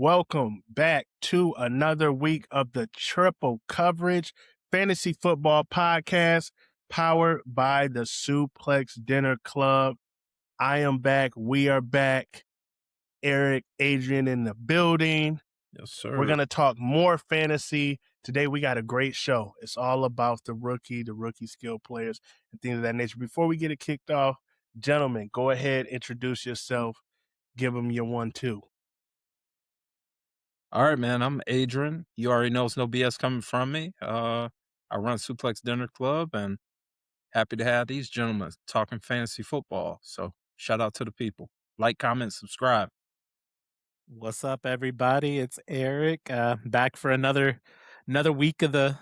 Welcome back to another week of the Triple Coverage Fantasy Football Podcast, powered by the Suplex Dinner Club. I am back. We are back. Eric, Adrian in the building. Yes, sir. We're going to talk more fantasy. Today, we got a great show. It's all about the rookie skill players, and things of that nature. Before we get it kicked off, gentlemen, go ahead, introduce yourself. Give them your 1-2. All right, man. I'm Adrian. You already know it's no BS coming from me. I run Suplex Dinner Club and happy to have these gentlemen talking fantasy football. So shout out to the people. Like, comment, subscribe. What's up, everybody? It's Eric, back for another week of the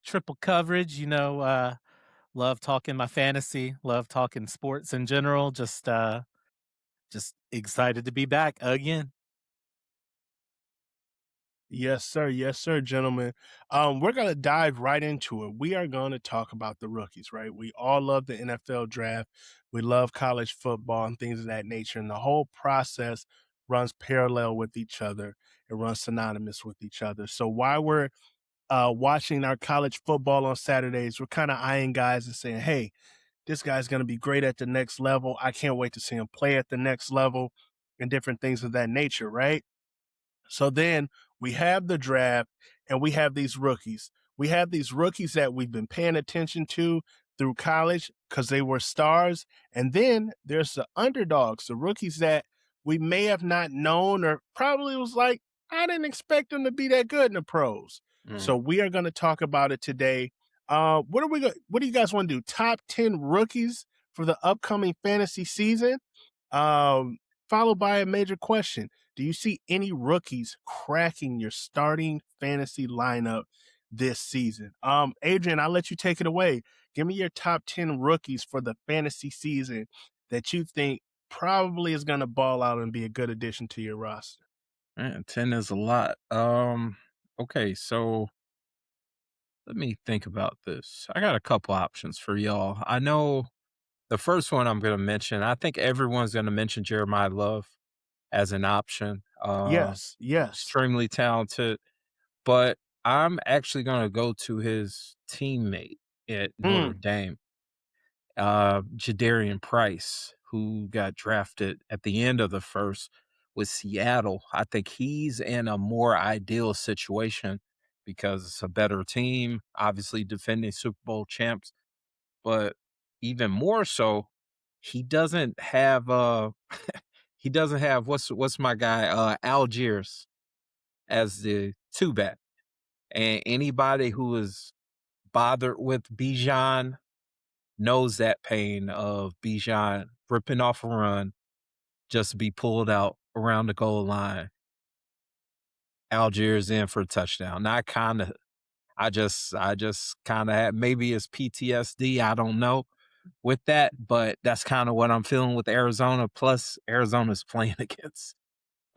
triple coverage. Love talking my fantasy, love talking sports in general. Just excited to be back again. Yes, sir. Yes, sir, gentlemen. We're going to dive right into it. We are going to talk about the rookies, right? We all love the NFL draft. We love college football and things of that nature. And the whole process runs parallel with each other. It runs synonymous with each other. So while we're watching our college football on Saturdays, we're kind of eyeing guys and saying, hey, this guy's going to be great at the next level. I can't wait to see him play at the next level and different things of that nature, right? So then we have the draft and we have these rookies. We have these rookies that we've been paying attention to through college because they were stars. And then there's the underdogs, the rookies that we may have not known or probably was like, I didn't expect them to be that good in the pros. So we are going to talk about it today. What do you guys want to do? Top 10 rookies for the upcoming fantasy season? Followed by a major question. Do you see any rookies cracking your starting fantasy lineup this season? Adrian, I'll let you take it away. Give me your top 10 rookies for the fantasy season that you think probably is going to ball out and be a good addition to your roster. Man, 10 is a lot. Okay, so let me think about this. I got a couple options for y'all. I know the first one I'm going to mention, I think everyone's going to mention Jeremiah Love as an option. Yes. Extremely talented. But I'm actually gonna go to his teammate at Notre Dame, Jadarian Price, who got drafted at the end of the first with Seattle. I think he's in a more ideal situation because it's a better team, obviously defending Super Bowl champs, but even more so, he doesn't have he doesn't have what's my guy Algiers as the two back. And anybody who is bothered with Bijan knows that pain of Bijan ripping off a run just to be pulled out around the goal line. Algiers in for a touchdown. Now I just kind of had, maybe it's PTSD. I don't know with that, but that's kind of what I'm feeling with Arizona. Plus, Arizona's playing against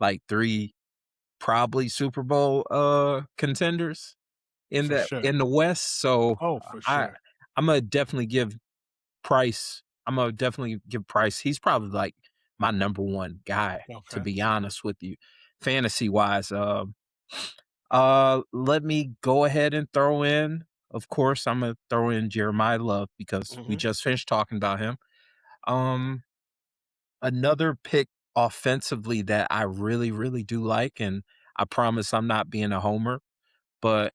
like 3 probably Super Bowl contenders in For the sure. in the West. So For sure. I'm gonna definitely give Price. He's probably like my number one guy, to be honest with you, fantasy wise. Let me go ahead and throw in. Of course, I'm gonna throw in Jeremiah Love because we just finished talking about him. Another pick offensively that I really, really do like, and I promise I'm not being a homer, but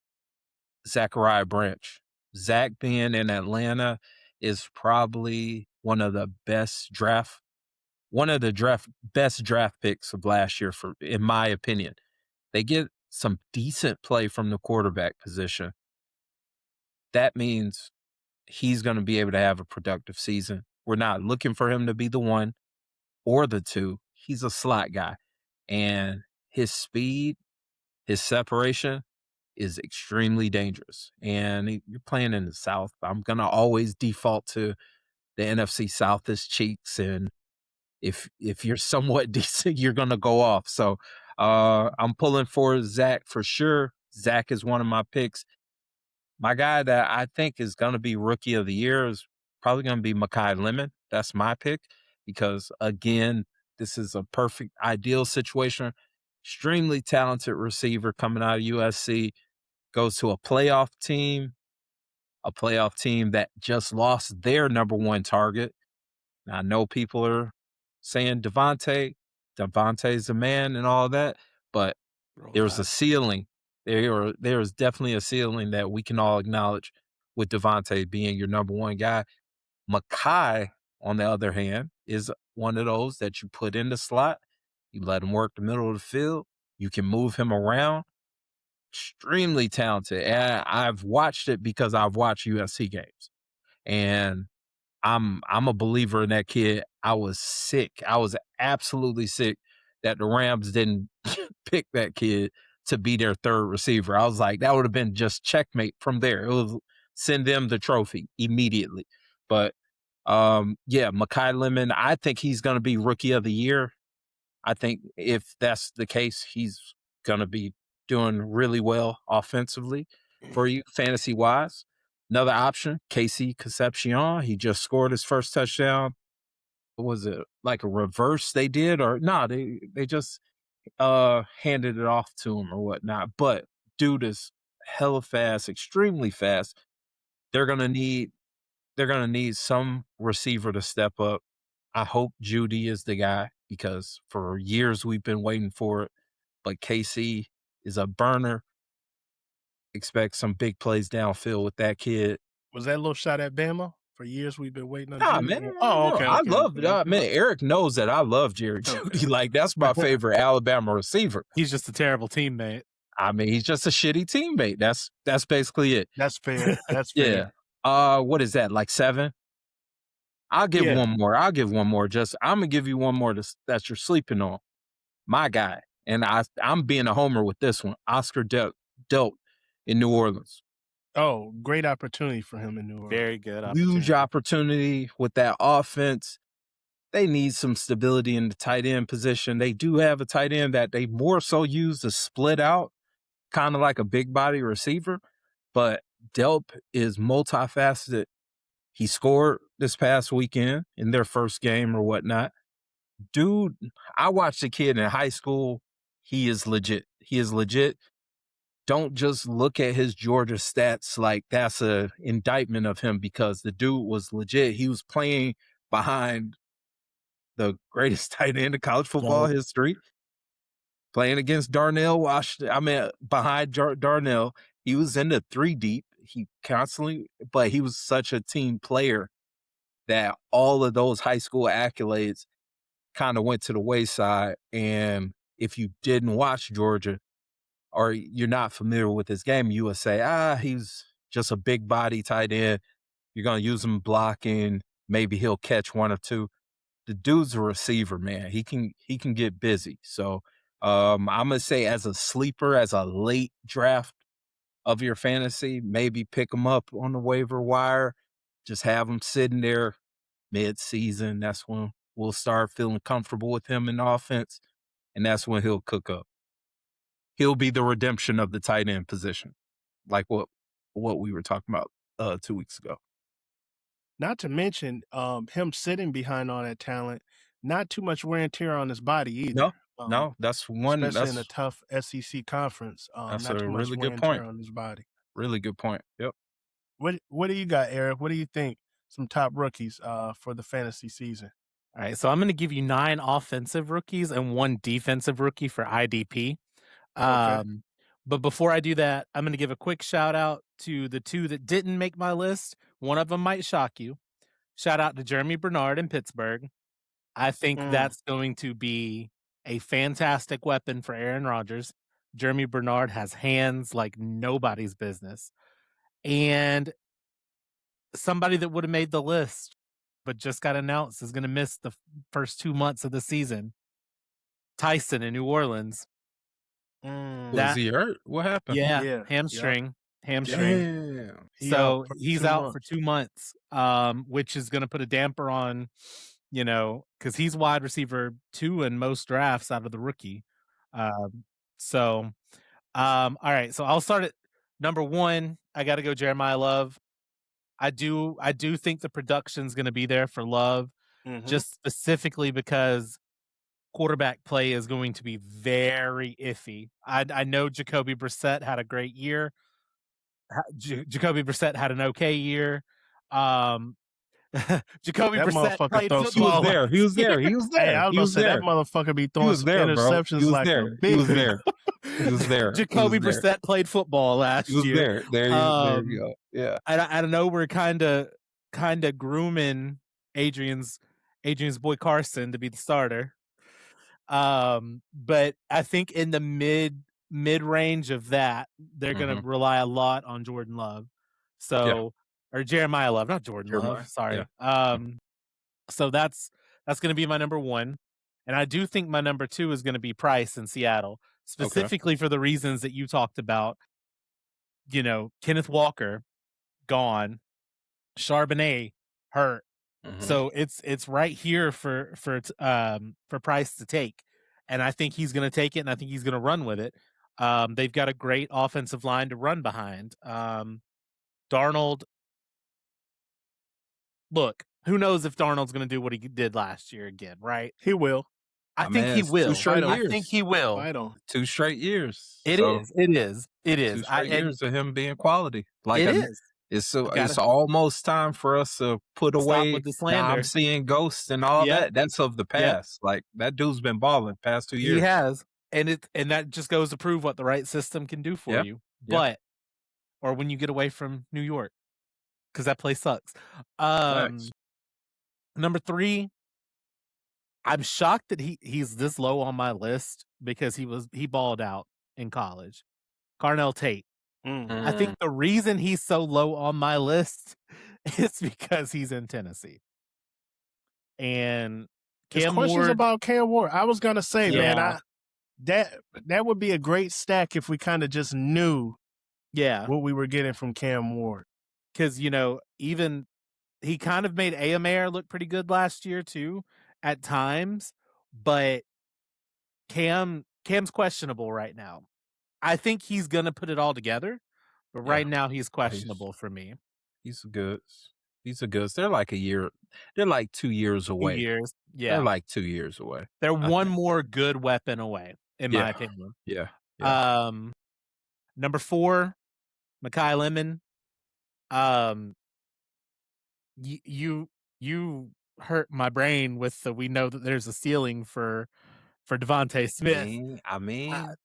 Zachariah Branch. Zach being in Atlanta is probably one of the best draft picks of last year in my opinion. They get some decent play from the quarterback position. That means he's going to be able to have a productive season. We're not looking for him to be the 1 or the 2. He's a slot guy, and his speed, his separation is extremely dangerous. And you're playing in the South. I'm going to always default to the NFC South as cheeks. And if you're somewhat decent, you're going to go off. So I'm pulling for Zach for sure. Zach is one of my picks. My guy that I think is going to be rookie of the year is probably going to be Mekhi Lemon. That's my pick because, again, this is a perfect, ideal situation. extremely talented receiver coming out of USC, goes to a playoff team that just lost their number one target. Now, I know people are saying Devontae's a man and all that, but Roll there's a Tide. ceiling. There is definitely a ceiling that we can all acknowledge with Devontae being your number one guy. Makai, on the other hand, is one of those that you put in the slot. You let him work the middle of the field. You can move him around. Extremely talented. And I've watched it because I've watched USC games. And I'm a believer in that kid. I was sick. I was absolutely sick that the Rams didn't pick that kid to be their third receiver. I was like, that would have been just checkmate from there. It was send them the trophy immediately. But yeah, Makai Lemon, I think he's gonna be rookie of the year. I think if that's the case, he's gonna be doing really well offensively for you, fantasy wise. Another option, Casey Concepcion. He just scored his first touchdown. What was it like a reverse they did? Or no, they just handed it off to him or whatnot. But dude is hella fast, extremely fast. They're gonna need they're gonna need some receiver to step up. I hope Judy is the guy because for years we've been waiting for it. But KC is a burner. Expect some big plays downfield with that kid. Was that a little shot at Bama? For years we've been waiting on Nah, Judy. man, Oh, no, okay, I okay, love okay, it. okay, Man, Eric knows that I love Jerry okay. Judy. Like that's my favorite Alabama receiver. He's just a terrible teammate. I mean, he's just a shitty teammate. That's basically it. That's fair. That's Yeah. fair. What is that? Like 7? I'll give Yeah. one more. I'll give one more. Just I'm gonna give you one more that you're sleeping on. My guy, and I'm being a homer with this one. Oscar Delp in New Orleans. Oh, great opportunity for him in New Orleans. Very good Huge opportunity. opportunity with that offense. They need some stability in the tight end position. They do have a tight end that they more so use to split out, kind of like a big body receiver. But Delp is multifaceted. He scored this past weekend in their first game or whatnot. Dude, I watched a kid in high school. He is legit. He is legit. Don't just look at his Georgia stats like that's a indictment of him because the dude was legit. He was playing behind the greatest tight end in college football Goat. history, playing against Darnell Washington. I mean, behind Darnell, he was in the 3 deep. He constantly, but he was such a team player that all of those high school accolades kind of went to the wayside. And if you didn't watch Georgia or you're not familiar with his game, you would say, he's just a big body tight end. You're going to use him blocking. Maybe he'll catch one or two. The dude's a receiver, man. He can get busy. So I'm gonna say as a sleeper, as a late draft of your fantasy, maybe pick him up on the waiver wire. Just have him sitting there mid-season. That's when we'll start feeling comfortable with him in the offense, and that's when he'll cook up. He'll be the redemption of the tight end position, like what we were talking about 2 weeks ago. Not to mention, him sitting behind all that talent, not too much wear and tear on his body either. No, that's one. Especially in a tough SEC conference, That's not a too much really wear good and point. tear on his body. Really good point. Yep. What do you got, Eric? What do you think? Some top rookies for the fantasy season. All right, so I'm going to give you 9 offensive rookies and 1 defensive rookie for IDP. Okay. But before I do that, I'm going to give a quick shout out to the 2 that didn't make my list. One of them might shock you. Shout out to Jeremy Bernard in Pittsburgh. I think that's going to be a fantastic weapon for Aaron Rodgers. Jeremy Bernard has hands like nobody's business. And somebody that would have made the list but just got announced is going to miss the first 2 months of the season. Tyson in New Orleans. Was he hurt? What happened? Yeah, Yeah, hamstring. Damn. So for he's 2 out for months. 2 months, which is going to put a damper on, because he's wide receiver 2 in most drafts out of the rookie. So, all right. So I'll start at number 1. I got to go Jeremiah Love. I do think the production's going to be there for Love, Mhm. just specifically because quarterback play is going to be very iffy. I know Jacoby Brissett had a great year. Jacoby Brissett had an okay year. Jacoby That Brissett motherfucker played throw He was some. football there. He last was year. there. He was Hey, there. I was He gonna was say that there. motherfucker be He throwing was some there, bro. He interceptions was like a there. He big. was there. He was there. He was Jacoby there. Brissett played football He last was year. there. There you go. Yeah. I don't know. We're kind of grooming Adrian's boy Carson to be the starter. But I think in the mid range of that, they're gonna Mhm. rely a lot on Jordan Love. Yeah. So or Jeremiah Love, not Jordan Love. Jeremiah. Yeah. Sorry. Mm. So that's gonna be my number one. And I do think my number two is gonna be Price in Seattle, Okay. specifically for the reasons that you talked about. Kenneth Walker gone, Charbonnet hurt. Mhm. So it's right here for Price to take, and I think he's going to take it, and I think he's going to run with it. They've got a great offensive line to run behind. Darnold, look, who knows if Darnold's going to do what he did last year again, right? He will. I My think he man's 2 will. straight I think years. he will. Fight on. 2 straight years. It So is. It is. It 2 is. straight years of him being quality. It is. It's Gotta it's almost time for us to put stop away with the the I'm slander. seeing ghosts and all Yep. that. That's of the Yep. past. Like that dude's been balling past 2 He years. has, and that just goes to prove what the right system can do for Yeah. you. Yeah. Or when you get away from New York, because that place sucks. Facts. Number three, I'm shocked that he's this low on my list because he balled out in college. Carnell Tate. I think the reason he's so low on my list is because he's in Tennessee. And There's Cam questions Ward, about Cam Ward. I was gonna say, man, Yeah. that would be a great stack if we kind of just knew yeah, what we were getting from Cam Ward. because even he kind of made Ayamair look pretty good last year too, at times, but Cam's questionable right now. I think he's gonna put it all together, but right Yeah. now he's questionable for me. He's a goods. He's a goods. They're like a year. They're like 2 years 2 away. years, They're yeah. like 2 years away. They're I one think. more good weapon away, in my Yeah. opinion. Yeah. Yeah. Number 4, Mekhi Lemon. You hurt my brain with the we know that there's a ceiling for Devontae Smith. I mean, Uh,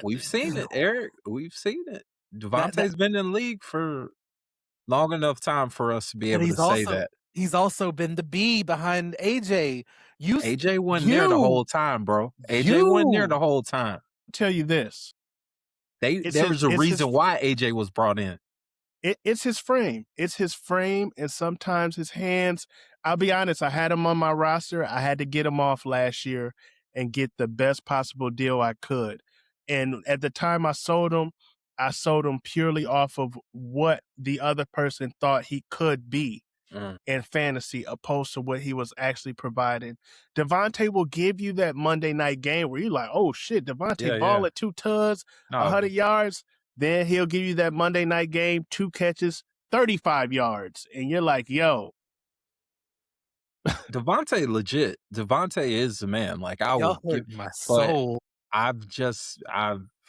we've seen it, Eric. We've seen it. that Devontae's been in the league for long enough time for us to be but able to say that. he's also been the B behind AJ. AJ wasn't there the whole time, bro. AJ wasn't there the whole time. I'll tell you this. There's a reason why AJ was brought in. It's his frame. It's his frame, and sometimes his hands. I'll be honest. I had him on my roster. I had to get him off last year and get the best possible deal I could. And at the time I sold him purely off of what the other person thought he could be in fantasy, opposed to what he was actually providing. Devontae will give you that Monday night game where you're like, oh shit, Devontae ball at 2 tuds, 100 yards. Then he'll give you that Monday night game, 2 catches, 35 yards. And you're like, yo. Devontae legit. Devontae is the man. Like I Y'all will hurt give my but soul. I've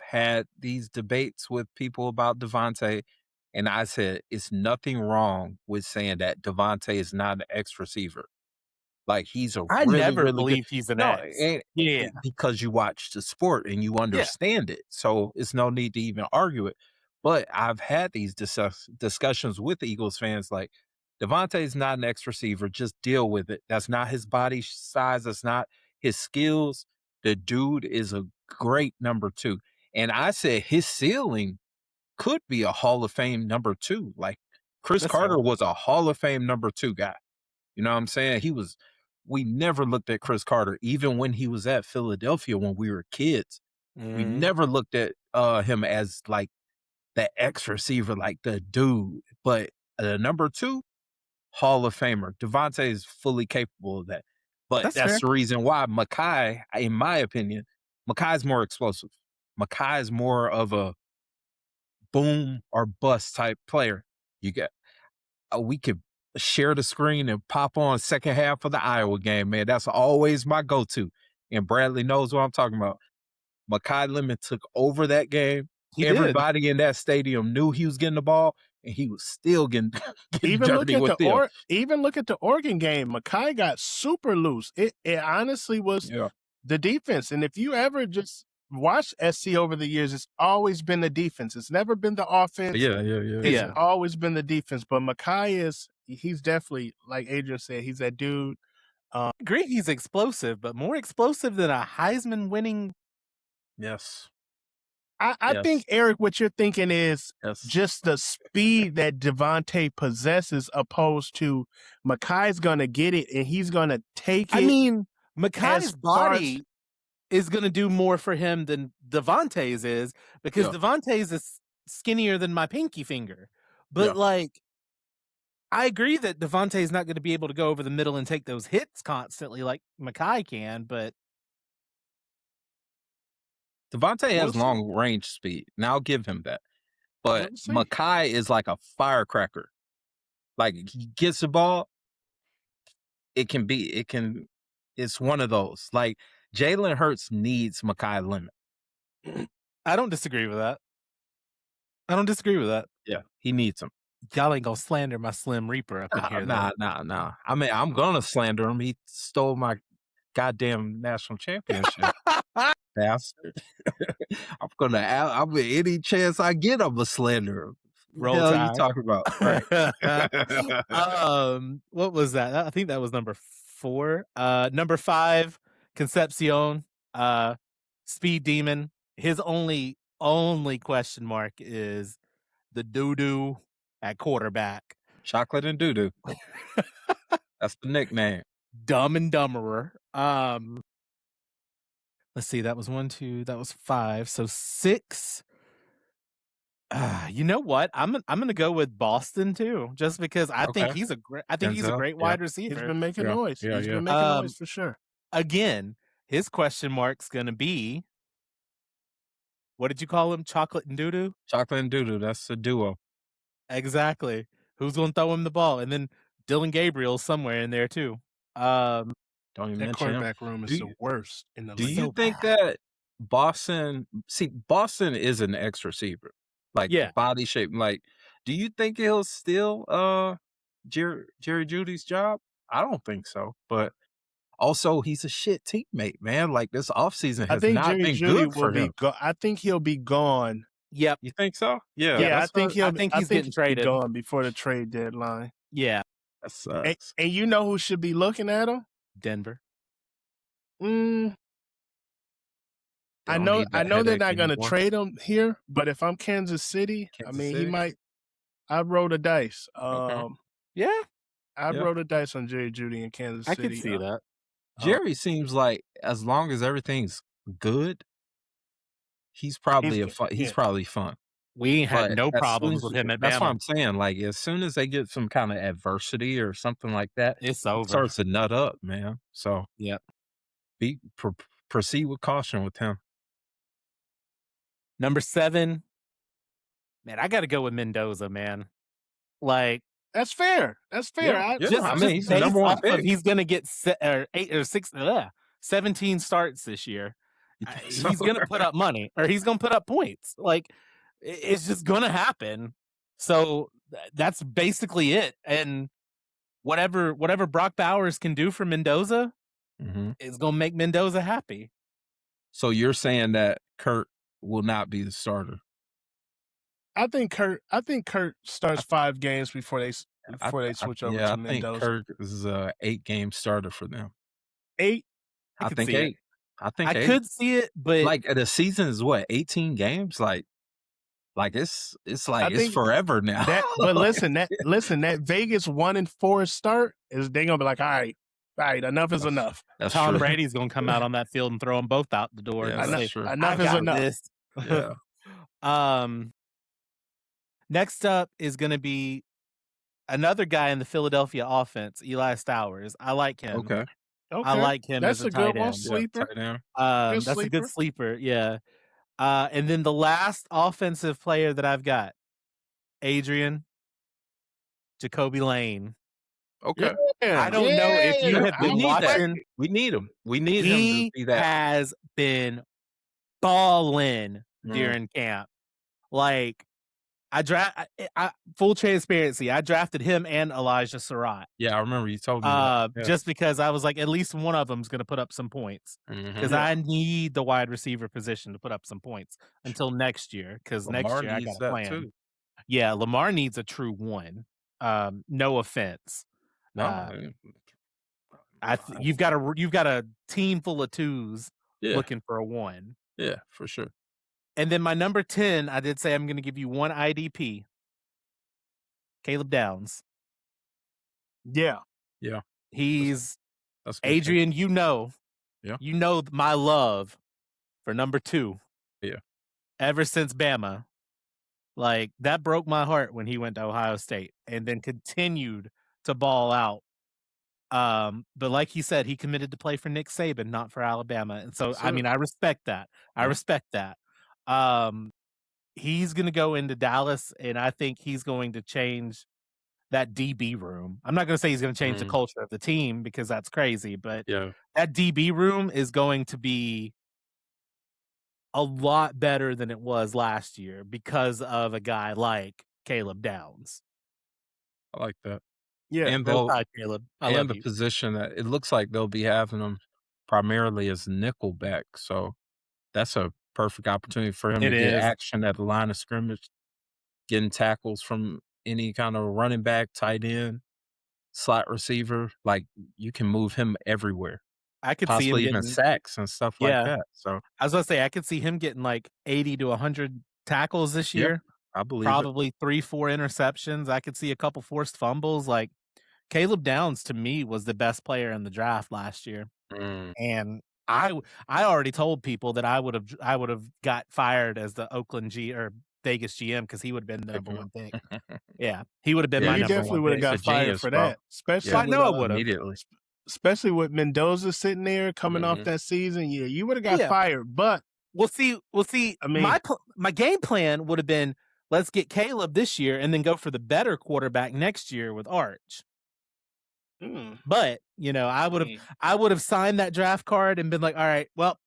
had these debates with people about Devontae, and I said it's nothing wrong with saying that Devontae is not an X receiver. Like he's a I really, never really good. believed he's an X. Yeah. Because you watch the sport and you understand it, so it's no need to even argue it. But I've had these discussions with Eagles fans, like Devontae's not an X receiver. Just deal with it. That's not his body size. That's not his skills. The dude is a great number 2. And I said his ceiling could be a Hall of Fame number 2. Like Chris Carter was a Hall of Fame number 2 guy. You know what I'm saying? We never looked at Chris Carter, even when he was at Philadelphia when we were kids. We never looked at him as like the X receiver, like the dude. But number 2, Hall of Famer. Devontae is fully capable of that. But that's the reason why Mekhi, in my opinion, Mekhi's more explosive. Mekhi is more of a boom or bust type player. You get we could share the screen and pop on second half of the Iowa game, man. That's always my go-to. and Bradley knows what I'm talking about. Mekhi Lemon took over that game. He did. Everybody in that stadium knew he was getting the ball, and he was still getting Even look dirty at with them. even look at the Oregon game. Mekhi got super loose. It honestly was Yeah. the defense. And if you ever just watch SC over the years, it's always been the defense. It's never been the offense. Yeah. It's always been the defense. But Mekhi he's definitely, like Adrian said, he's that dude. I agree he's explosive, but more explosive than a Heisman winning. Yes. I think, Eric, what you're thinking is Yes. just the speed that Devontae possesses, opposed to Mekhi's going to get it and he's going to take it. I mean, Mekhi's body is going to do more for him than Devontae's is, because Devontae's is skinnier than my pinky finger. But like, I agree that Devontae's not going to be able to go over the middle and take those hits constantly like Mekhi can, but Devontae has long range speed. Now I'll give him that. But Mekhi is like a firecracker. Like, he gets the ball, it's one of those. Like, Jalen Hurts needs Mekhi Lemon. I don't disagree with that. Yeah, he needs him. Y'all ain't gonna slander my Slim Reaper up in here. Nah. I mean, I'm gonna slander him. He stole my goddamn national championship. Bastard. I'm any chance I get, I'm a slander him. Roll What the hell Tide. you talking about? Right. What was that? I think that was number 4. Number 5, Concepcion, Speed Demon. His only question mark is the doo-doo at quarterback. Chocolate and doo-doo. That's the nickname. Dumb and Dumberer. Let's see. That was 1, 2. That was 5. So 6. You know what? I'm gonna go with Boston too, just because I think he's a great. I think he's a great wide receiver. He's been making noise. He's been making noise for sure. Again, his question mark's gonna be, what did you call him? Chocolate and Doo-doo? Chocolate and Doo-doo. That's a duo. Exactly. Who's gonna throw him the ball? And then Dylan Gabriel somewhere in there too. Don't even That mention quarterback him. room is the worst in the Do league. you think that Boston is an X receiver? Like, body shape. Like, do you think he'll steal Jerry Jeudy's job? I don't think so. But also, he's a shit teammate, man. Like, this offseason has not been good for him. I think he'll be gone. Yep. You think so? Yeah, I think he's getting traded. Gone before the trade deadline. Yeah. That sucks. And you know who should be looking at him? Denver. I know they're not going to trade him here, but if I'm Kansas City, he might. I roll the dice. Yeah. I roll the dice on Jerry Jeudy in Kansas City. I can see that. Jerry seems like, as long as everything's good, he's probably probably fun. We ain't had no problems with him at Bama. That's what I'm saying. Like, as soon as they get some kind of adversity or something like that, it's over. It starts to nut up, man. So proceed with caution with him. Number 7, man, I got to go with Mendoza, man. Like, that's fair. That's fair. I mean, he's the number 1 pick. He's going to get 17 starts this year. He's going to put up money, or he's going to put up points. Like, it's just going to happen. So that's basically it. And whatever Brock Bowers can do for Mendoza is going to make Mendoza happy. So you're saying that Kurt will not be the starter? I think Kurt starts 5 games before they switch over to Mendoza. I think Kurt is a 8-game starter for them. 8? I think 8. I think I could see it, but like, the season is what, 18 games? Like it's forever now. But listen, that Vegas 1-4 start is, they gonna be like, all right, enough is enough. Tom Brady's gonna come out on that field and throw them both out the door. Yeah, that's true. Enough is enough. Yeah. Next up is gonna be another guy in the Philadelphia offense, Eli Stowers. I like him. Okay. I like him as a tight end. Sleeper. That's a good sleeper. Yeah. And then the last offensive player that I've got, Adrian, Jacoby Lane. Okay. I don't know if you have We been need that. watching. We need him. We need him to He be that. has been balling Mm. during camp. Like, full transparency, I drafted him and Elijah Surratt. Yeah, I remember you told me that. Yeah. Just because I was like, at least one of them's gonna put up some points. Because Mhm. I need the wide receiver position to put up some points until next year. Because next Lamar year I needs got a that plan. too. Yeah, Lamar needs a true one. No offense. No. You've got a team full of twos Yeah. looking for a one. Yeah, for sure. And then my number 10, I did say I'm gonna give you one IDP. Caleb Downs. Yeah. Yeah. He's That's good. Adrian, Yeah. you know my love for number 2. Yeah. Ever since Bama. Like, that broke my heart when he went to Ohio State and then continued to ball out. But like he said, he committed to play for Nick Saban, not for Alabama. And so, I mean, I respect that. I Yeah. respect that. He's going to go into Dallas, and I think he's going to change that DB room. I'm not going to say he's going to change the culture of the team because that's crazy, but that DB room is going to be a lot better than it was last year because of a guy like Caleb Downs. I like that. Yeah. And Caleb. I love the you. position that it looks like they'll be having him primarily as nickelback. So that's a perfect opportunity for him to get action at the line of scrimmage, getting tackles from any kind of running back, tight end, slot receiver. Like, you can move him everywhere. I could see him Possibly even getting sacks and stuff like that. So I was gonna say I could see him getting like 80 to 100 tackles this year. I believe Probably 3-4 interceptions. I could see a couple forced fumbles. Like, Caleb Downs to me was the best player in the draft last year. And I already told people that I would have got fired as the Vegas GM because he would have been the number 1 pick. Yeah, he would have been my you number 1 definitely would have pick. got fired for that. Especially I know I would have. Immediately. Especially with Mendoza sitting there coming off that season. Yeah, you would have got fired. But we'll see. I mean, my game plan would have been, let's get Caleb this year and then go for the better quarterback next year with Arch. But, you know, I would have signed that draft card and been like, all right, well,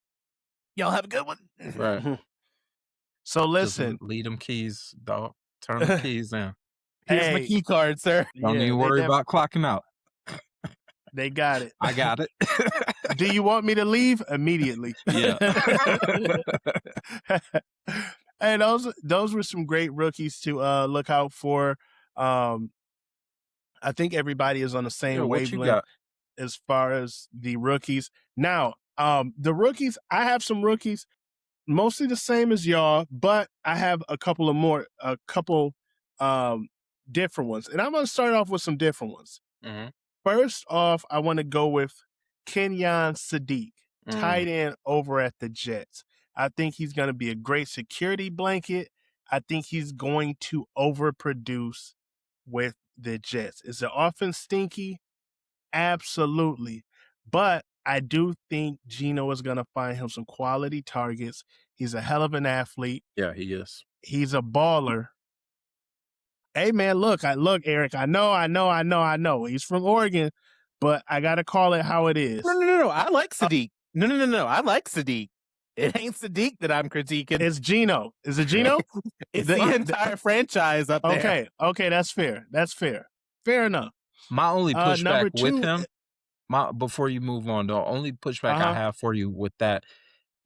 y'all have a good one. Right. So listen. Just lead them keys, dog. Turn the keys in. Here's my key card, sir. Don't even worry about clocking out. They got it. I got it. Do you want me to leave? Immediately. Yeah. Hey, those were some great rookies to look out for. I think everybody is on the same wavelength as far as the rookies. Now, the rookies, I have some rookies, mostly the same as y'all, but I have a couple different ones. And I'm going to start off with some different ones. First off, I want to go with Kenyon Sadiq, tight end over at the Jets. I think he's going to be a great security blanket. I think he's going to overproduce with the Jets. Is the offense stinky? Absolutely. But I do think Geno is going to find him some quality targets. He's a hell of an athlete. Yeah, he is. He's a baller. Hey, man, look, Eric, I know. He's from Oregon, but I got to call it how it is. No. I like Sadiq. No. I like Sadiq. It ain't Sadiq that I'm critiquing. It's Geno. Is it Geno? It's the entire franchise up there. Okay, that's fair. Fair enough. My only pushback with him, before you move on, the only pushback I have for you with that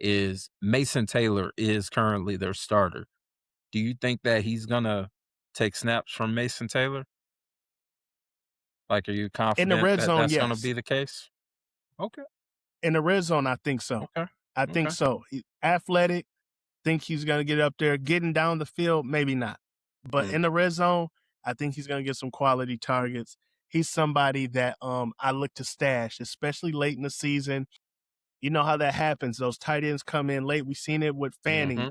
is Mason Taylor is currently their starter. Do you think that he's going to take snaps from Mason Taylor? Like, are you confident in the red zone, that's yes. going to be the case? Okay. In the red zone, I think so. Okay. I think so. Athletic, think he's going to get up there. Getting down the field, maybe not. But in the red zone, I think he's going to get some quality targets. He's somebody that I look to stash, especially late in the season. You know how that happens. Those tight ends come in late. We've seen it with Fanning.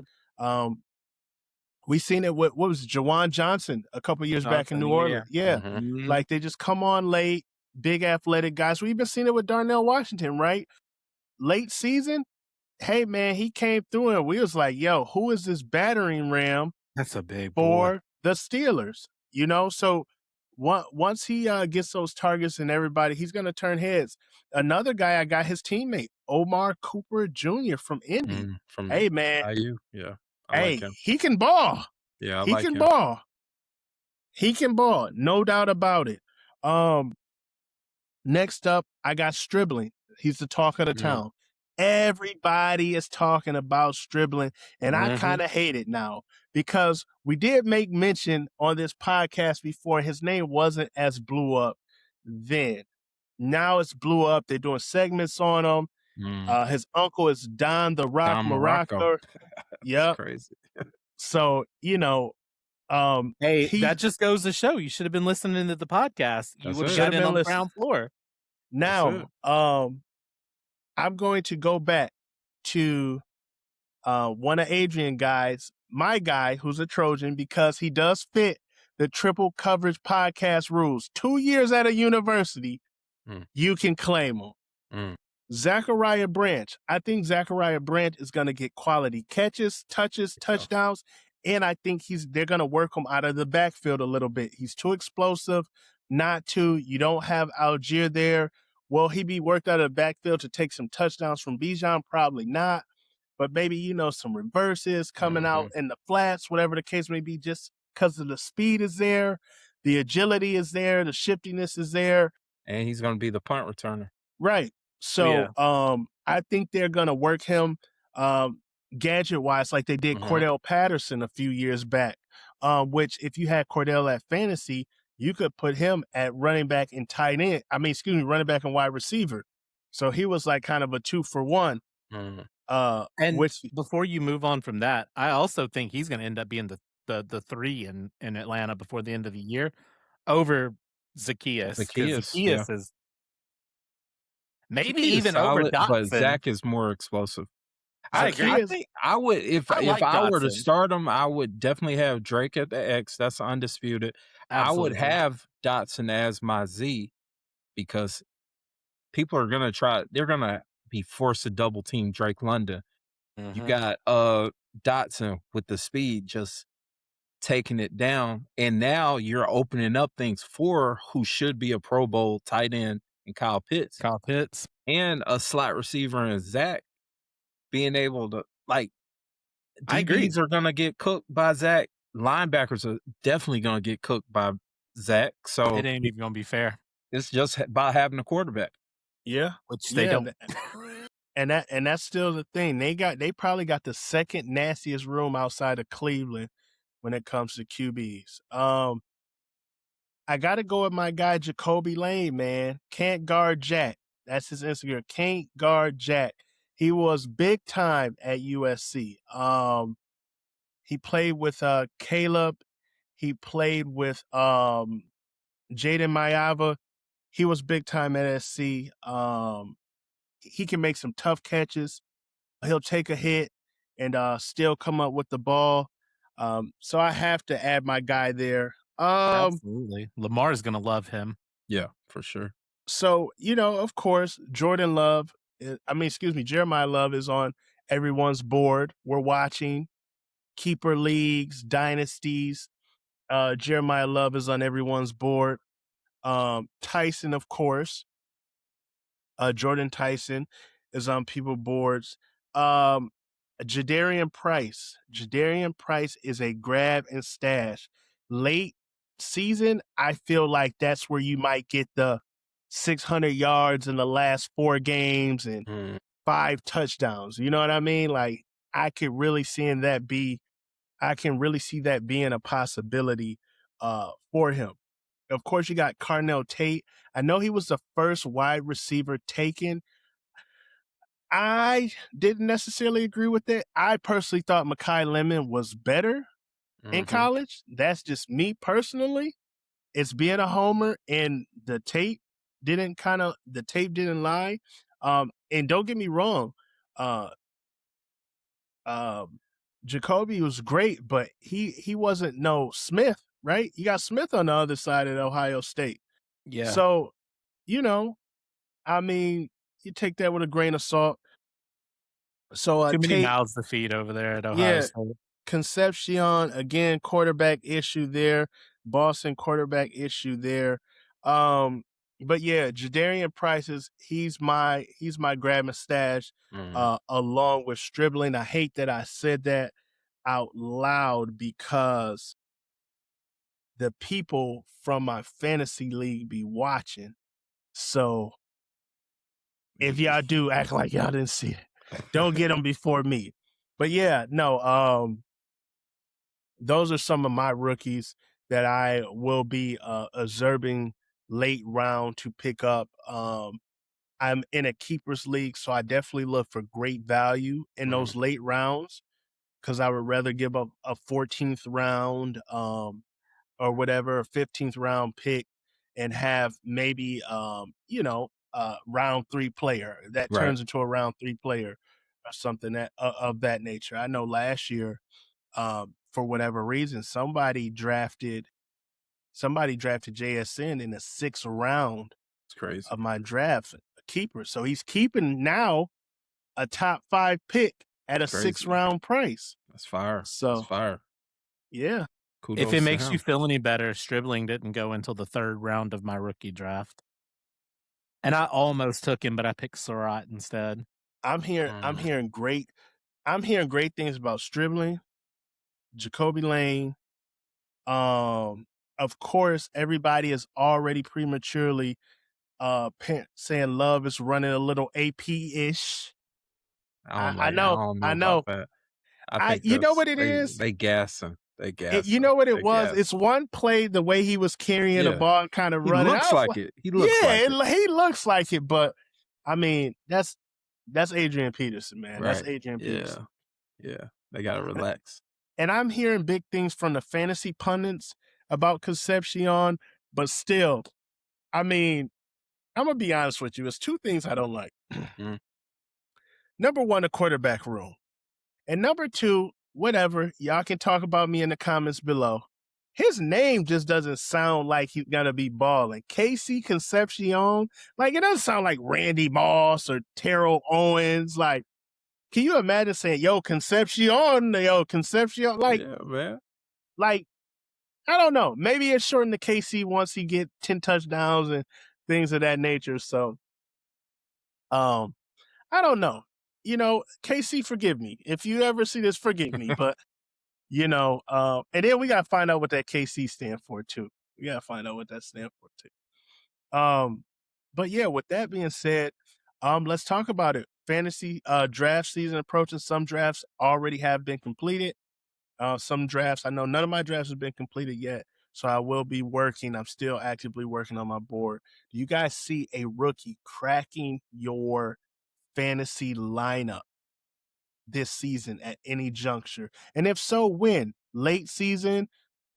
We've seen it with, what was it, Jawan Johnson a couple years back in New Orleans. Yeah. Like, they just come on late, big athletic guys. We've been seeing it with Darnell Washington, right? Late season, hey, man, he came through and we was like, yo, who is this battering ram That's a big for the Steelers? You know, so once he gets those targets and everybody, he's going to turn heads. Another guy, I got his teammate, Omar Cooper Jr. from Indy. From Hey, man. IU, yeah, I like Hey, him. he can ball. Yeah, I He like can him. ball. He can ball. No doubt about it. Next up, I got Stribling. He's the talk of the town. Everybody is talking about Stribling, and I kind of hate it now because we did make mention on this podcast before his name wasn't as blew up then. Now it's blew up. They're doing segments on him. His uncle is Don the Rock Don Morocco. Morocco. That's Yep. crazy. So, Hey, he that just goes to show you should have been listening to the podcast. You That's would have it. got Should've in been on the listening. ground floor. Now, I'm going to go back to one of Adrian guys, my guy who's a Trojan, because he does fit the triple coverage podcast rules. 2 years at a university, you can claim him. Zachariah Branch. I think Zachariah Branch is going to get quality catches, touches, touchdowns, and I think they're going to work him out of the backfield a little bit. He's too explosive not to. You don't have Algier there. Will he be worked out of the backfield to take some touchdowns from Bijan? Probably not. But maybe, some reverses coming out in the flats, whatever the case may be, just because of the speed is there, the agility is there, the shiftiness is there. And he's going to be the punt returner. Right. So I think they're going to work him gadget-wise like they did Cordell Patterson a few years back, which if you had Cordell at fantasy, you could put him at running back and tight end. Running back and wide receiver. So he was like kind of a 2-for-1. And before you move on from that, I also think he's going to end up being the 3 in Atlanta before the end of the year over Zacchaeus. Zacchaeus is maybe even over Dotson. But Zach is more explosive. I agree. I think I would if I were to start him, I would definitely have Drake at the X. That's undisputed. Absolutely. I would have Dotson as my Z because people are gonna try. They're gonna be forced to double team Drake London. You got Dotson with the speed just taking it down, and now you're opening up things for who should be a Pro Bowl tight end in Kyle Pitts, and a slot receiver in Zach. Being able to DBs are gonna get cooked by Zach. Linebackers are definitely gonna get cooked by Zach. So it ain't even gonna be fair. It's just about having a quarterback. Yeah, which they don't. And that's still the thing. They probably got the second nastiest room outside of Cleveland when it comes to QBs. I got to go with my guy Jacoby Lane, man. Can't guard Jack. That's his Instagram. Can't guard Jack. He was big time at USC. He played with Caleb. He played with Jaden Mayava. He was big time at SC. He can make some tough catches. He'll take a hit and still come up with the ball. So I have to add my guy there. Absolutely. Lamar's going to love him. Yeah, for sure. So, of course, Jeremiah Love is on everyone's board. We're watching keeper leagues, dynasties. Jeremiah Love is on everyone's board. Tyson, of course. Jordan Tyson is on people's boards. Jadarian Price. Jadarian Price is a grab and stash. Late season, I feel like that's where you might get the 600 yards in the last 4 games and 5 touchdowns. You know what I mean? Like I can really see that being a possibility for him. Of course, you got Carnell Tate. I know he was the first wide receiver taken. I didn't necessarily agree with it. I personally thought Mekhi Lemon was better in college. That's just me personally. It's being a homer, and the tape didn't lie. And don't get me wrong, Jacoby was great, but he wasn't no Smith, right? You got Smith on the other side at Ohio State. Yeah. So, you take that with a grain of salt. So too many mouths to feed over there at Ohio State. Concepcion, again, quarterback issue there. Boston quarterback issue there. But yeah, Jadarian Price he's my grab and stash along with Stribling. I hate that I said that out loud because the people from my fantasy league be watching. So if y'all do act like y'all didn't see it, don't get them before me. But yeah, no, those are some of my rookies that I will be observing late round to pick up. I'm in a keepers league, so I definitely look for great value in those late rounds because I would rather give up a 14th round or whatever, a 15th round pick and have maybe, round 3 player that Right. turns into a round 3 player or something that of that nature. I know last year, for whatever reason, somebody drafted JSN in the 6th round It's crazy. of my draft, a keeper. So he's keeping now a top 5 pick at a 6th round price. That's fire. So That's fire. Yeah. Kudos If it to makes him. you feel any better, Stribling didn't go until the 3rd round of my rookie draft. And I almost took him, but I picked Surratt instead. I'm hearing great things about Stribling, Jacoby Lane. Of course, everybody is already prematurely saying Love is running a little AP-ish. I know. About that. I think you know what it is? They gassing. They gassing. You know what it They was? gassing. It's one play, the way he was carrying the ball and kind of He running. looks like it. He looks like it. He looks like it, but I mean, that's Adrian Peterson, man. Right. That's Adrian Peterson. Yeah. They gotta relax. And I'm hearing big things from the fantasy pundits about Concepcion, but still, I mean, I'm gonna be honest with you. It's 2 things I don't like. Number 1, the quarterback room. And number 2, whatever, y'all can talk about me in the comments below. His name just doesn't sound like he's gonna be balling. Casey Concepcion, like it doesn't sound like Randy Moss or Terrell Owens. Like, can you imagine saying, yo, Concepcion? Like, yeah, man. Like, I don't know. Maybe it's shortened to KC once he get 10 touchdowns and things of that nature. So, I don't know. KC, forgive me. If you ever see this, forgive me. But, and then we got to find out what that KC stand for, too. We got to find out what that stand for, too. But yeah, with that being said, let's talk about it. Fantasy draft season approaching. Some drafts already have been completed. Some drafts, I know none of my drafts have been completed yet, so I will be working. I'm still actively working on my board. Do you guys see a rookie cracking your fantasy lineup this season at any juncture? And if so, when? Late season?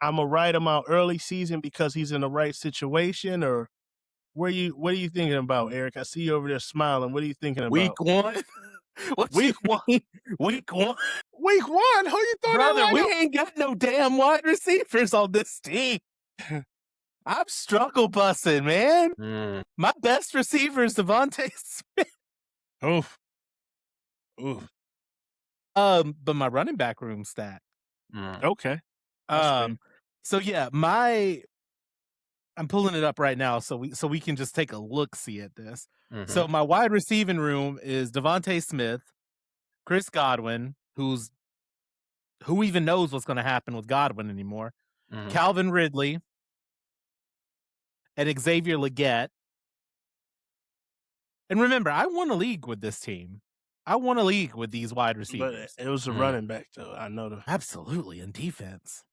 I'm going to write him out early season because he's in the right situation? Or what are you thinking about, Eric? I see you over there smiling. What are you thinking about? Week 1? What's Week 1? Week 1? Week 1? Who you throwing Brother, that we lineup? ain't got no damn wide receivers on this team. I'm struggle busting, man. My best receiver is Devontae Smith. Oof. But my running back room stacked. Okay. So yeah, I'm pulling it up right now so we can just take a look-see at this. So my wide receiving room is Devontae Smith, Chris Godwin, who even knows what's going to happen with Godwin anymore, Calvin Ridley, and Xavier Legette. And remember, I won a league with this team. I won a league with these wide receivers. But it was a running back, though. I know that. Absolutely, in defense.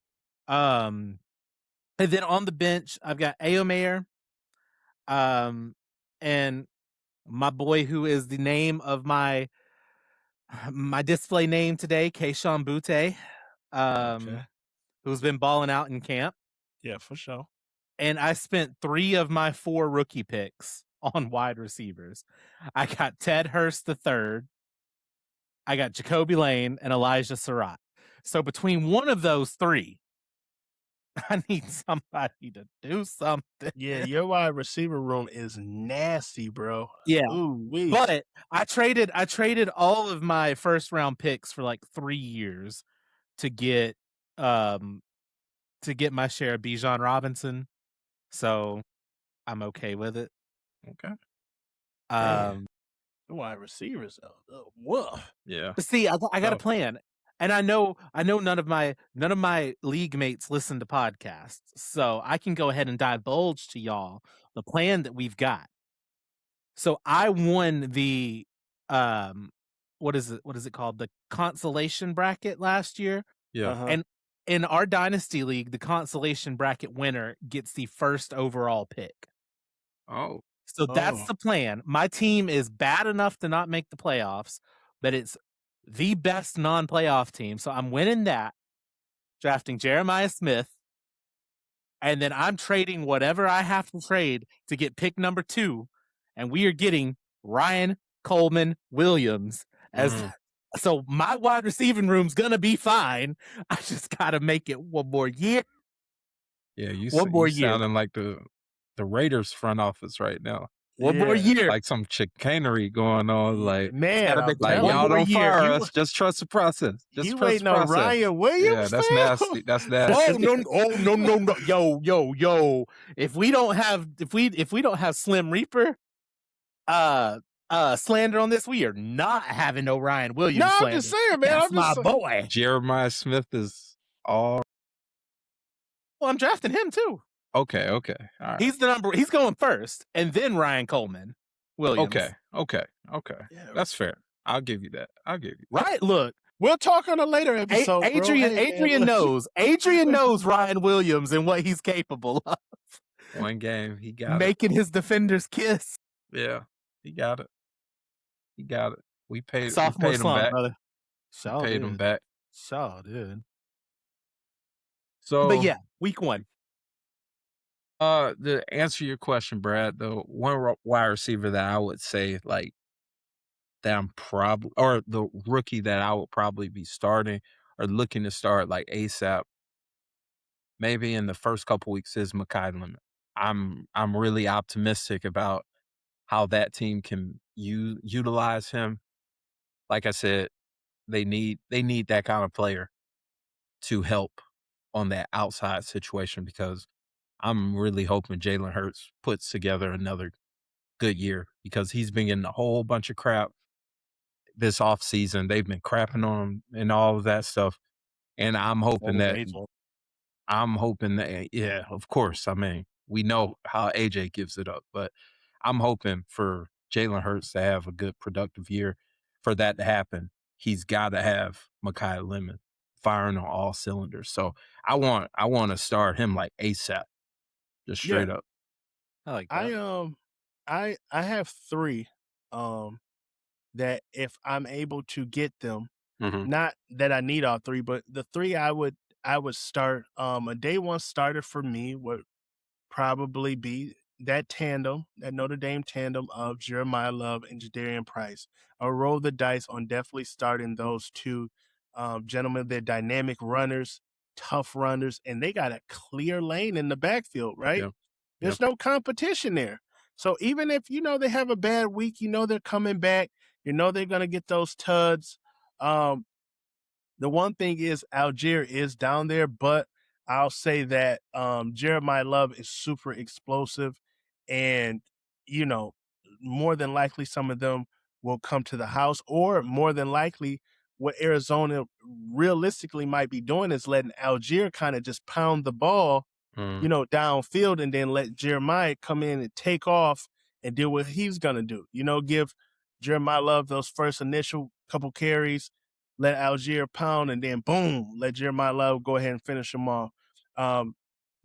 And then on the bench, I've got Aomayer, and my boy who is the name of my display name today, Keyshawn Butte, who's been balling out in camp. Yeah, for sure. And I spent 3 of my 4 rookie picks on wide receivers. I got Ted Hurst III, I got Jacoby Lane, and Elijah Surratt. So between one of those 3, I need somebody to do something. Yeah, your wide receiver room is nasty, bro. Yeah. Ooh-wee. But I traded all of my first round picks for like 3 years to get to get my share of Bijan Robinson, so I'm okay with it. Okay. Man, the wide receivers, woof. Yeah. But see, I got a Tough. plan, and I know none of my league mates listen to podcasts, so I can go ahead and divulge to y'all the plan that we've got. So I won the what is it called? The consolation bracket last year. Yeah. Uh-huh. And in our dynasty league, the consolation bracket winner gets the first overall pick. Oh. So that's Oh. the plan. My team is bad enough to not make the playoffs, but it's the best non-playoff team. So I'm winning that, drafting Jeremiah Smith, and then I'm trading whatever I have to trade to get pick number 2, and we are getting Ryan Coleman Williams as so my wide receiving room's gonna be fine. I just gotta make it one more year. Yeah, One more you year. sounding like the Raiders front office right now. One more Yeah. year. Like some chicanery going on, like Man, gotta I'm make like one y'all more don't year. fire us, just trust the process. Just you trust waiting the on process. Ryan Williams? Yeah, that's fam? nasty. That's nasty. Oh no. Yo. If we don't have Slim Reaper slander on this, we are not having no Ryan Williams No, I'm slander. just saying, man. That's I'm just my boy. Jeremiah Smith is all Well, I'm drafting him too. okay. All right. He's going first, and then Ryan Coleman Williams. Okay. Yeah. That's fair. I'll give you that. Right? Look, We'll talk on a later episode, Adrian. bro. Hey, Adrian man, knows. Adrian knows Ryan Williams and what he's capable of. One game, he got Making his defenders kiss. it. Yeah, he got it. We paid Sophomore him slump, back. brother. We paid him back. Sure, dude. So, But yeah, week 1. to answer your question, Brad, the one wide receiver that I would say like that I'm probably or the rookie that I would probably be starting or looking to start like ASAP, maybe in the first couple weeks is Mekhi Lemon. I'm really optimistic about how that team can utilize him. Like I said, they need that kind of player to help on that outside situation because I'm really hoping Jalen Hurts puts together another good year because he's been getting a whole bunch of crap this offseason. They've been crapping on him and all of that stuff. And I'm hoping that yeah, of course. I mean, we know how AJ gives it up, but I'm hoping for Jalen Hurts to have a good productive year. For that to happen, he's got to have Mekhi Lemon firing on all cylinders. So I want to start him like ASAP, just straight up. I like that. I have 3 that if I'm able to get them, not that I need all 3, but the 3 I would start a day 1 starter for me would probably be that Notre Dame tandem of Jeremiah Love and Jadarian Price. I'll roll the dice on definitely starting those 2 gentlemen. They're dynamic runners, tough runners, and they got a clear lane in the backfield, right? Yep. There's no competition there. So even if, they have a bad week, they're coming back, they're going to get those tuds. The one thing is Algier is down there, but I'll say that Jeremiah Love is super explosive and, more than likely some of them will come to the house, or more than likely what Arizona realistically might be doing is letting Algier kind of just pound the ball, downfield, and then let Jeremiah come in and take off and do what he's going to do. Give Jeremiah Love those first initial couple carries, let Algier pound, and then boom, let Jeremiah Love go ahead and finish him off.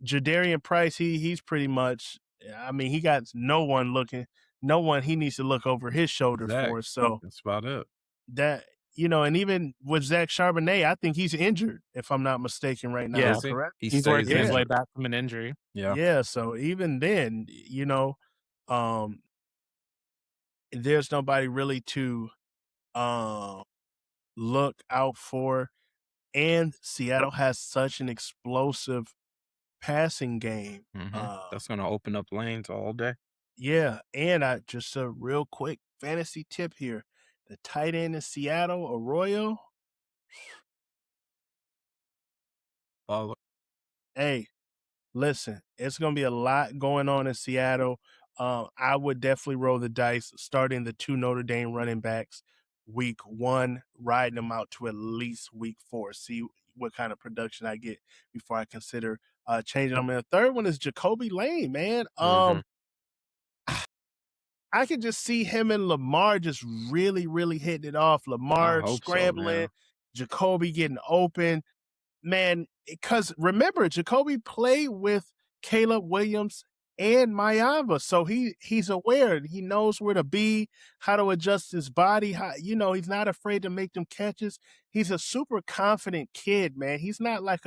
Jadarian Price, he's pretty much, he got no one he needs to look over his shoulder for. So that's about it. That, and even with Zach Charbonnet, I think he's injured, if I'm not mistaken right now. Yeah, Correct? He's working his way back from an injury. Yeah. So even then, there's nobody really to look out for. And Seattle has such an explosive passing game. That's going to open up lanes all day. Yeah. And just a real quick fantasy tip here. The tight end in Seattle, Arroyo. Baller. Hey, listen, it's going to be a lot going on in Seattle. I would definitely roll the dice starting the 2 Notre Dame running backs week 1, riding them out to at least week 4. See what kind of production I get before I consider changing them. And the third one is Jacoby Lane, man. Mhm. I can just see him and Lamar just really, really hitting it off. I Lamar hope so, scrambling, man. Jacoby getting open. Man, because remember, Jacoby played with Caleb Williams and Mayava, so he's aware. He knows where to be, how to adjust his body. How, he's not afraid to make them catches. He's a super confident kid, man. He's not like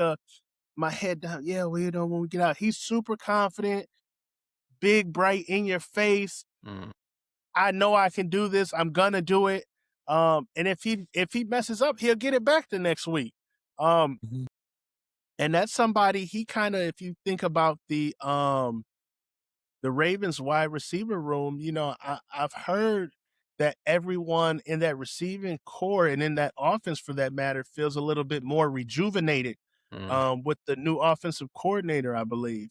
my head down. Yeah, when we get out, he's super confident, big, bright, in your face. Mm. I know I can do this. I'm gonna do it. And if he messes up, he'll get it back the next week. Mhm. And that's somebody he kind of, if you think about the Ravens wide receiver room, I've heard that everyone in that receiving core and in that offense, for that matter, feels a little bit more rejuvenated Mm. with the new offensive coordinator, I believe.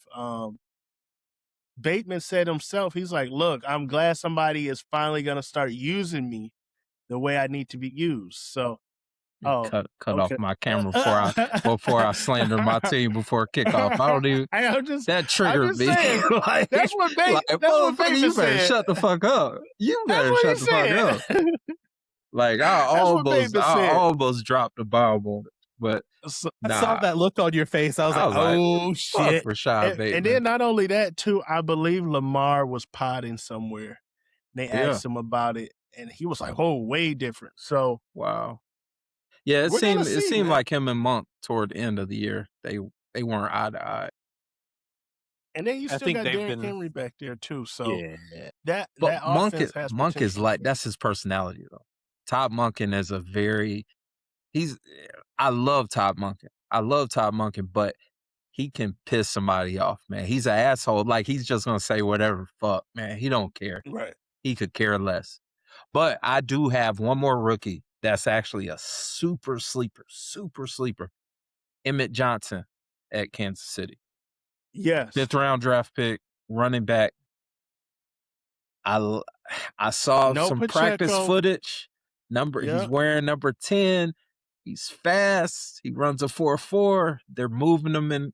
Bateman said himself, he's like, look, I'm glad somebody is finally going to start using me the way I need to be used. So, oh, Cut off okay. my camera before I slander my team before kickoff. I don't even. I'm just Triggered me. saying. like, That's what motherfucker, Bateman you better said. shut the fuck up. You That's better what he shut the fuck up. said. Like That's what Bateman I said. almost dropped the bomb on it, but I saw that look on your face. I was like, oh, shit. fuck Rashad Bateman. And then not only that, too, I believe Lamar was potting somewhere. They asked him about it, and he was like, oh, way different. So, wow. Yeah, it we're gonna seemed see, man. like him and Monk toward the end of the year, they weren't eye to eye. And then you I still think got they've Derrick been Henry back there too. So yeah. that But offense has Monk is potential. like, that's his personality though. Todd Monken is I love Todd Monken, but he can piss somebody off, man. He's an asshole. Like, he's just gonna say whatever fuck, man. He don't care. Right. He could care less. But I do have one more rookie that's actually a super sleeper. Emmett Johnson at Kansas City. Yes. 5th round draft pick, running back. I saw some practice footage. He's wearing number 10. He's fast. He runs a 4.4. They're moving him in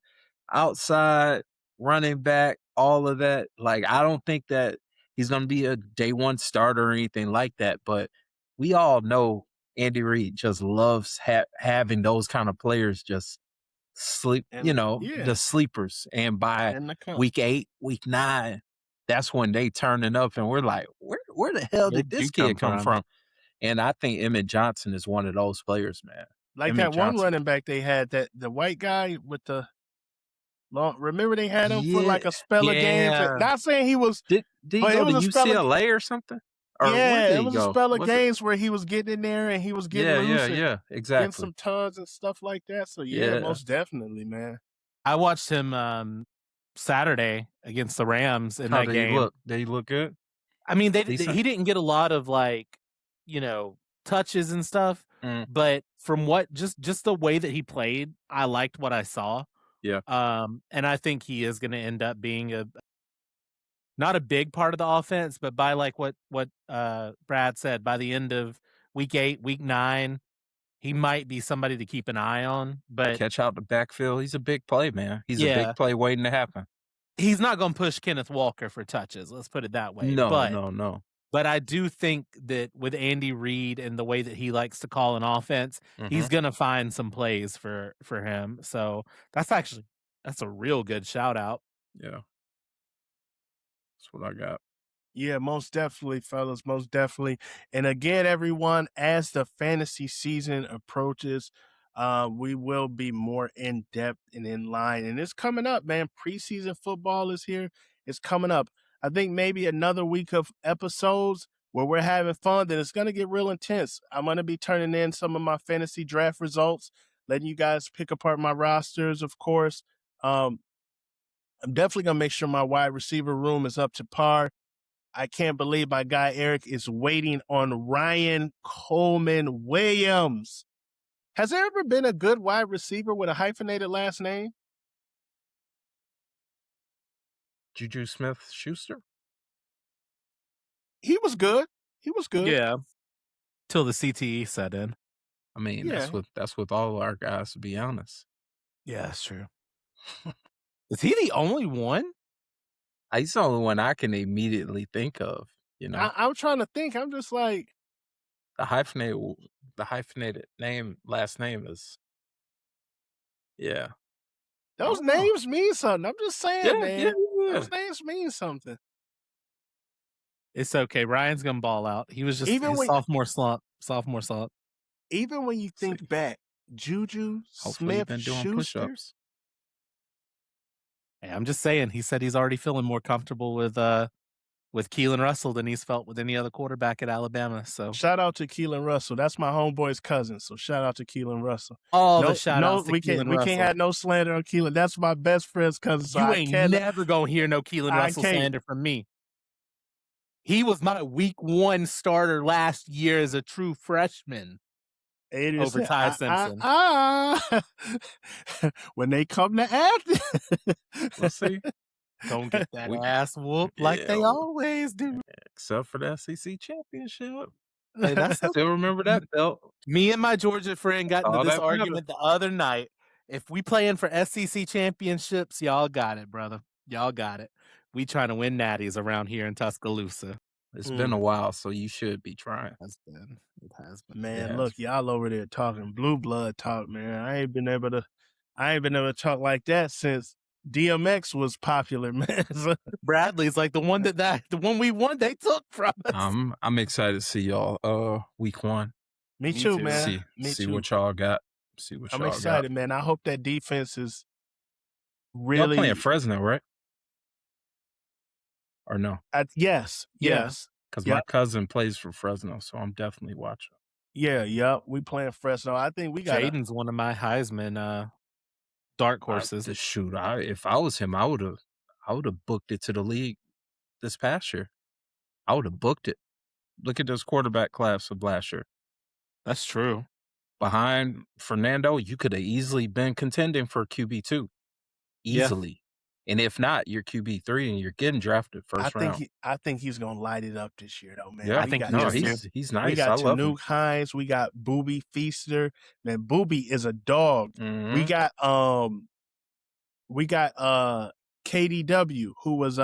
outside, running back, all of that. Like, I don't think that he's going to be a day one starter or anything like that, but we all know Andy Reid just loves having those kind of players just sleep, the sleepers. And by week 8, week 9, that's when they turning up and we're like, where the hell did this kid come from? And I think Emmett Johnson is one of those players, man. Like Emmett that Johnson. one running back they had, that the white guy with the long. Remember they had him for like a spell of games. Not saying he was. Did he go to UCLA or something? Or it was a spell of games where he was getting in there and he was getting loose. Yeah, exactly. Getting some tugs and stuff like that. So most definitely, man. I watched him Saturday against the Rams in that game. Did he look good? I mean, he didn't get a lot of touches and stuff, but from what just the way that he played, I liked what I saw. Yeah. And I think he is going to end up being not a big part of the offense, but by like what Brad said, by the end of week 8, week 9, he might be somebody to keep an eye on. But catch out the backfield. He's a big play, man. He's a big play waiting to happen. He's not going to push Kenneth Walker for touches. Let's put it that way. No. But I do think that with Andy Reid and the way that he likes to call an offense, he's going to find some plays for him. So that's a real good shout out. Yeah. That's what I got. Yeah, most definitely, fellas, most definitely. And again, everyone, as the fantasy season approaches, we will be more in depth and in line. And it's coming up, man. Preseason football is here. It's coming up. I think maybe another week of episodes where we're having fun, then it's going to get real intense. I'm going to be turning in some of my fantasy draft results, letting you guys pick apart my rosters, of course. I'm definitely going to make sure my wide receiver room is up to par. I can't believe my guy Eric is waiting on Ryan Coleman Williams. Has there ever been a good wide receiver with a hyphenated last name? Juju Smith-Schuster? He was good. He was good. Yeah, till the CTE set in. I mean, Yeah. that's with all our guys, to be honest. Yeah, that's true. Is he the only one? He's the only one I can immediately think of, I'm trying to think. I'm just like, The hyphenated last name is yeah. I those don't know. names mean something. I'm just saying, Yeah, yeah, man. yeah. Those names mean something. It's okay. Ryan's gonna ball out. He was just Even his when sophomore slump. Sophomore slump. even when you See, think back, Juju hopefully you've been doing Smith-Schuster. push-ups. Hey, I'm just saying. He said he's already feeling more comfortable with Keelan Russell than he's felt with any other quarterback at Alabama. So Shout out to Keelan Russell. That's my homeboy's cousin. So shout out to Keelan Russell. all the No, shout no, outs to we Keelan can't Russell. have no slander on Keelan. That's my best friend's cousin. So You I ain't can't. never gonna hear no Keelan I Russell can't. slander from me. He was my week 1 starter last year as a true freshman over Ty Simpson. When they come to Athens, We'll see. Don't get that We- ass whooped like Yeah, they always do. except for the SEC championship. Hey, that's Still remember that belt. Me and my Georgia friend got into All this that matters. argument the other night. If we playing for SEC championships, y'all got it, brother. Y'all got it. We trying to win natties around here in Tuscaloosa. It's been a while, so you should be trying. It has been. man, look, y'all over there talking blue blood talk, man. I ain't been able to talk like that since DMX was popular, man. So, Bradley's like the one the one we won they took from us. I'm excited to see y'all week 1. me too, too. man. See what y'all got. See what I'm y'all excited, got. man. I hope that defense is Y'all really playing Fresno, right? Or no? yes. Yeah. Because Yep. my cousin plays for Fresno, so I'm definitely watching. Yeah. We playing Fresno. I think we got Jaden's one of my Heisman dark horses. Shoot, if I was him, I would have booked it to the league this past year. I would have booked it. Look at this quarterback class of last year. That's true. Behind Fernando, you could have easily been contending for QB2. Easily. Yeah. And if not, you're QB3 and you're getting drafted first round. I think he's gonna light it up this year, though, man. Yeah, I think he's nice. We got I love him. Tanuk Hines. We got Booby Feaster. Man, Booby is a dog. Mm-hmm. We got KDW, who was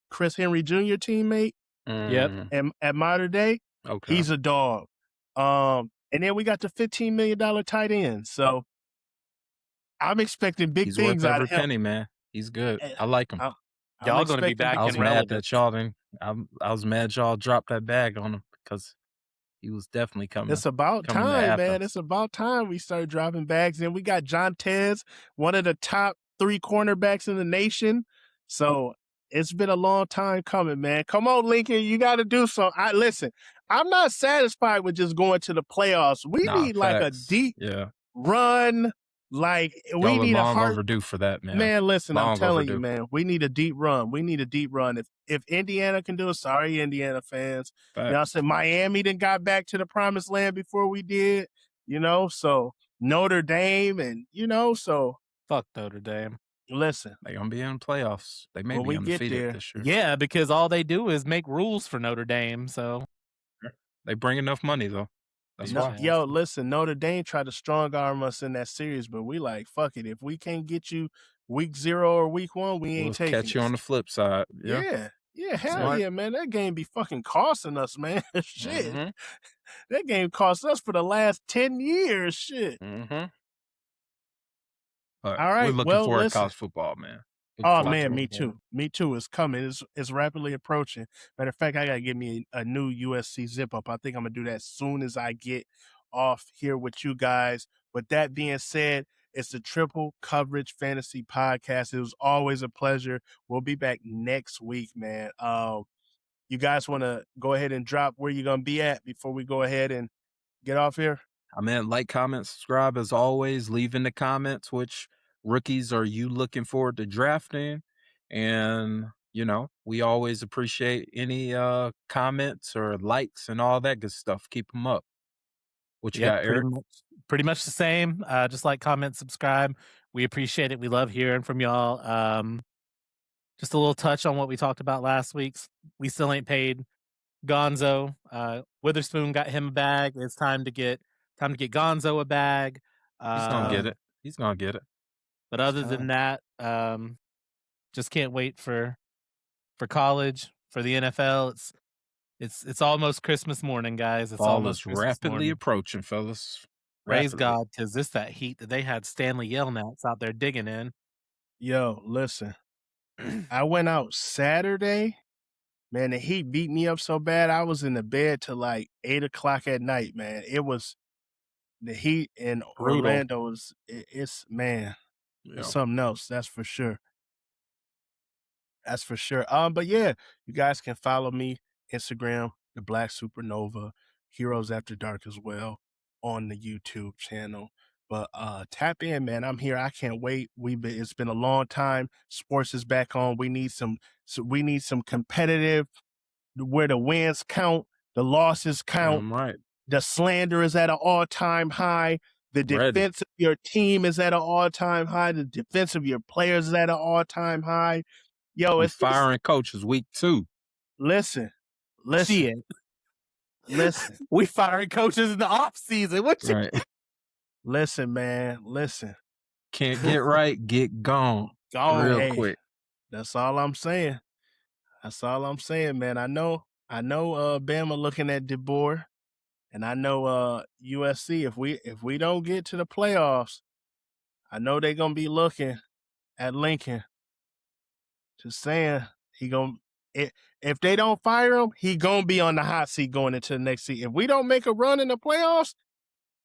Chris Henry Jr. teammate. Yep. And at Modern Day, okay, he's a dog. And then we got the $15 million tight end. So I'm expecting big things out of him. Penny, man. He's good. I like him. Y'all going to be back. I was mad that y'all didn't. I was mad y'all dropped that bag on him because he was definitely coming. It's about time, man. It's about time we start dropping bags. And we got John Tez, one of the top 3 cornerbacks in the nation. So it's been a long time coming, man. Come on, Lincoln. You got to do something. Listen, I'm not satisfied with just going to the playoffs. We need like a deep run. Like we need long overdue for that, man. Man, listen, I'm telling overdue. you, man, we need a deep run. We need a deep run. If Indiana can do it, sorry, Indiana fans. Facts. You know, I said Miami didn't got back to the promised land before we did. You know, so Notre Dame and so fuck Notre Dame. Listen, they gonna be in playoffs. They may be undefeated this year. Yeah, because all they do is make rules for Notre Dame. So they bring enough money though. That's why. Yo, listen, Notre Dame tried to strong arm us in that series, but we like, fuck it. If we can't get you week 0 or week 1, we ain't taking it. Catch you on the flip side. Yeah, hell yeah, man. That game be fucking costing us, man. Shit. Mm-hmm. That game cost us for the last 10 years. Shit. Mm-hmm. All right. We're looking forward to college football, man. Oh man, me too. Me too. It's coming. It's rapidly approaching. Matter of fact, I gotta get me a new USC zip up. I think I'm gonna do that as soon as I get off here with you guys. With that being said, it's the Triple Coverage Fantasy Podcast. It was always a pleasure. We'll be back next week, man. You guys want to go ahead and drop where you're gonna be at before we go ahead and get off here? I mean, like, comment, subscribe as always. Leave in the comments which rookies are you looking forward to drafting, and we always appreciate any comments or likes and all that good stuff. Keep them up. What you got, Eric? Pretty much the same. Just like, comment, subscribe. We appreciate it. We love hearing from y'all. just a little touch on what we talked about last week. We still ain't paid Gonzo. Witherspoon got him a bag. It's time to get Gonzo a bag. He's gonna get Um, it. He's gonna get it. but other than that, just can't wait for college, for the NFL. It's almost Christmas morning, guys. It's Fall almost is Christmas rapidly morning. approaching, fellas. Praise Rapidly. God, because this that heat that they had Stanley Yelnats out there digging in. Yo, listen. I went out Saturday. Man, the heat beat me up so bad. I was in the bed till like 8 o'clock at night, man. It was the heat in Brutal. Orlando it's man, Yeah. it's something else, that's for sure. That's for sure. But yeah, you guys can follow me, Instagram, the Black Supernova, Heroes After Dark as well on the YouTube channel. But tap in, man. I'm here. I can't wait. It's been a long time. Sports is back on. We need some competitive where the wins count, the losses count. Right. The slander is at an all-time high. The defense of your team is at an all-time high. The defense of your players is at an all-time high. Yo, We're it's firing coaches week 2. Listen. Shit. Listen. We firing coaches in the off season. What you Right. Listen, man. Listen. Can't get right, get gone. Real quick. That's all I'm saying. That's all I'm saying, man. I know Bama looking at DeBoer, and I know USC. If we don't get to the playoffs, I know they're gonna be looking at Lincoln. Just saying, if they don't fire him, he gonna be on the hot seat going into the next season. If we don't make a run in the playoffs,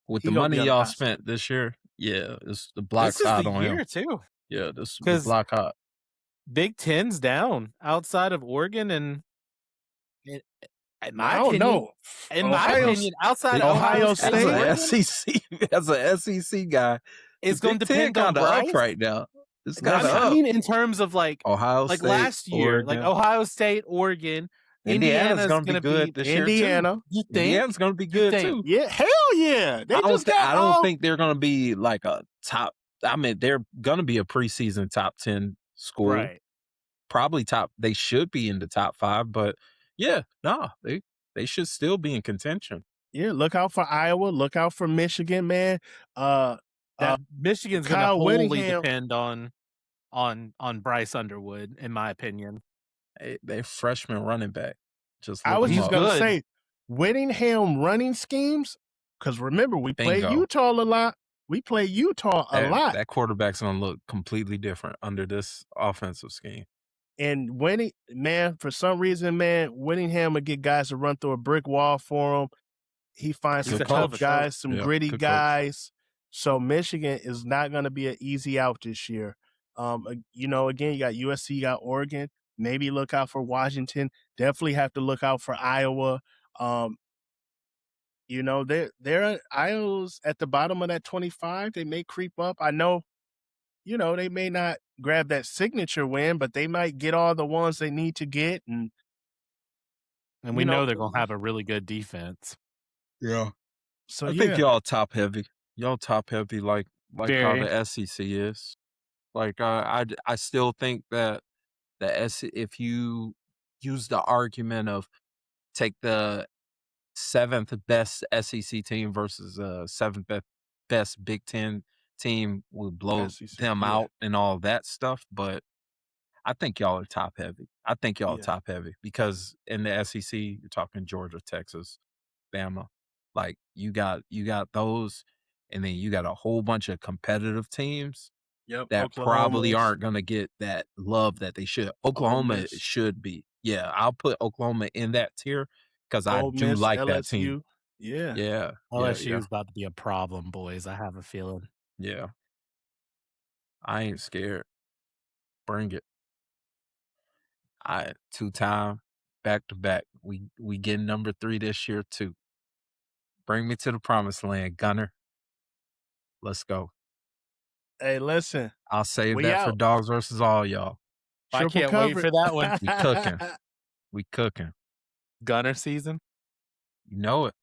with the money y'all spent this year, yeah, it's the block's hot on him. This is the year too. Yeah, this is the block hot. Big Ten's down outside of Oregon and in my I don't opinion, know. in my opinion, outside of Ohio State, as an SEC guy, it's going to depend on Bryce right now. It's kind of I mean, in terms of like Ohio State, last year, Oregon. like Ohio State, Oregon, Indiana's going to be good this year too. You think? Indiana's going to be good too. Yeah, hell yeah. I don't think they're going to be like a top. I mean, they're going to be a preseason top 10 school. Right. Probably top. They should be in the top 5, but yeah, they should still be in contention. Yeah, look out for Iowa. Look out for Michigan, man. Michigan's going to wholly depend on Bryce Underwood, in my opinion. They're freshman running back. I was just going to say, Whittingham running schemes, because remember, we play Utah a lot. That quarterback's going to look completely different under this offensive scheme. And for some reason, man, Whittingham would get guys to run through a brick wall for him. He finds some tough guys, some gritty guys. So Michigan is not going to be an easy out this year. Again, you got USC, you got Oregon. Maybe look out for Washington. Definitely have to look out for Iowa. They're Iowa's at the bottom of that 25. They may creep up. I know, they may not grab that signature win, but they might get all the ones they need to get. And we know they're going to have a really good defense. Yeah. So I think y'all top heavy. Y'all top heavy like how the SEC is. Like I still think that if you use the argument of take the 7th best SEC team versus 7th best Big Ten team, would blow them out and all that stuff, but I think y'all are top heavy. I think y'all are top heavy because in the SEC, you're talking Georgia, Texas, Bama. Like you got those, and then you got a whole bunch of competitive teams that probably aren't going to get that love that they should. Oklahoma should be. Yeah, I'll put Oklahoma in that tier because I do like LSU. that team. Yeah. LSU is about to be a problem, boys. I have a feeling. Yeah. I ain't scared. Bring it. 2-time, back-to-back. We getting number 3 this year too. Bring me to the promised land, Gunner. Let's go. Hey, listen. I'll save that for Dogs versus all y'all. I can't wait for that one. We cooking. Gunner season. You know it.